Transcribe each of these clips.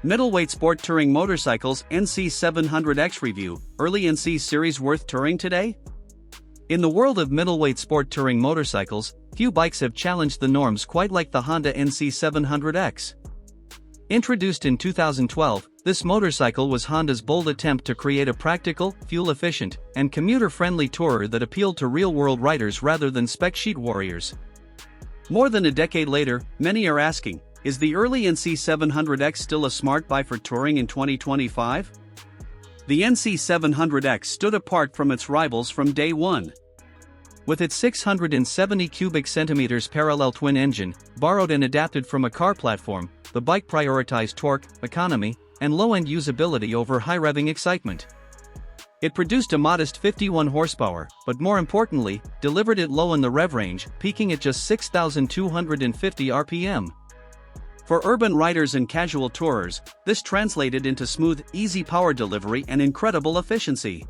Middleweight Sport Touring Motorcycles NC700X Review, early NC series worth touring today? In the world of middleweight sport touring motorcycles, few bikes have challenged the norms quite like the Honda NC700X. Introduced in 2012, this motorcycle was Honda's bold attempt to create a practical, fuel-efficient, and commuter-friendly tourer that appealed to real-world riders rather than spec sheet warriors. More than a decade later, many are asking, is the early NC700X still a smart bike for touring in 2025? The NC700X stood apart from its rivals from day one. With its 670 cubic centimeters parallel twin engine, borrowed and adapted from a car platform, the bike prioritized torque, economy, and low-end usability over high-revving excitement. It produced a modest 51 horsepower, but more importantly, delivered it low in the rev range, peaking at just 6,250 RPM. For urban riders and casual tourers, this translated into smooth, easy power delivery and incredible efficiency.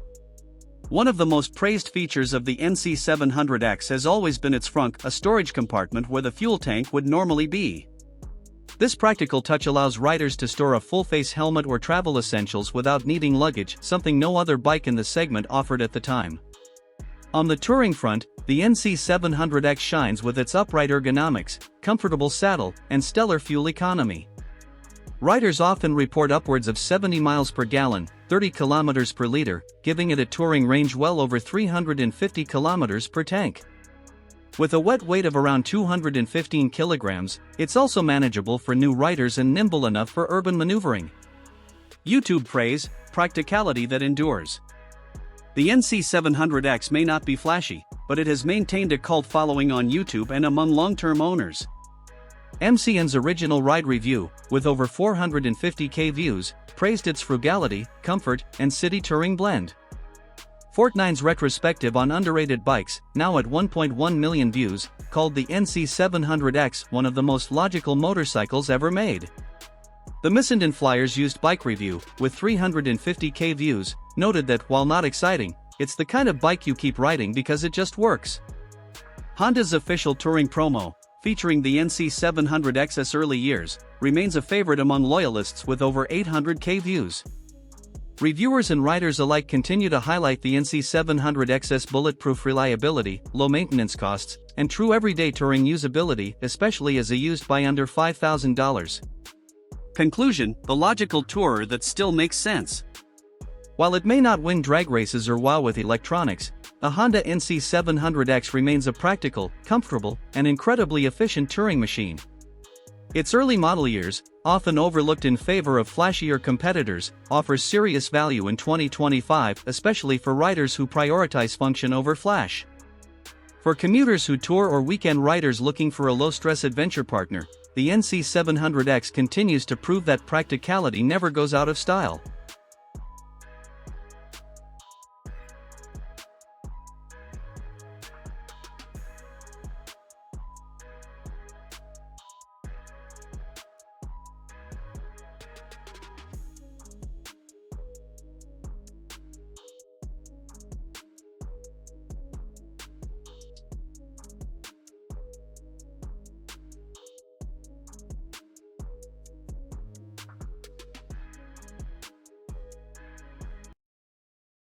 One of the most praised features of the NC700X has always been its frunk, a storage compartment where the fuel tank would normally be. This practical touch allows riders to store a full-face helmet or travel essentials without needing luggage, something no other bike in the segment offered at the time. On the touring front, the NC700X shines with its upright ergonomics, comfortable saddle, and stellar fuel economy. Riders often report upwards of 70 miles per gallon, 30 kilometers per liter, giving it a touring range well over 350 kilometers per tank. With a wet weight of around 215 kilograms, it's also manageable for new riders and nimble enough for urban maneuvering. YouTube praise, practicality that endures. The NC700X may not be flashy, but it has maintained a cult following on YouTube and among long-term owners. MCN's original ride review, with over 450k views, praised its frugality, comfort, and city touring blend. Fortnine's retrospective on underrated bikes, now at 1.1 million views, called the NC700X one of the most logical motorcycles ever made. The Missenden Flyers used bike review, with 350k views, noted that while not exciting, it's the kind of bike you keep riding because it just works. Honda's official touring promo, featuring the NC700X's early years, remains a favorite among loyalists with over 800k views. Reviewers and riders alike continue to highlight the NC700X's bulletproof reliability, low maintenance costs, and true everyday touring usability, especially as a used by under $5,000. Conclusion: the logical tourer that still makes sense. While it may not win drag races or wow with electronics, the Honda NC700X remains a practical, comfortable, and incredibly efficient touring machine. Its early model years, often overlooked in favor of flashier competitors, offers serious value in 2025, especially for riders who prioritize function over flash. For commuters who tour or weekend riders looking for a low-stress adventure partner, the NC700X continues to prove that practicality never goes out of style.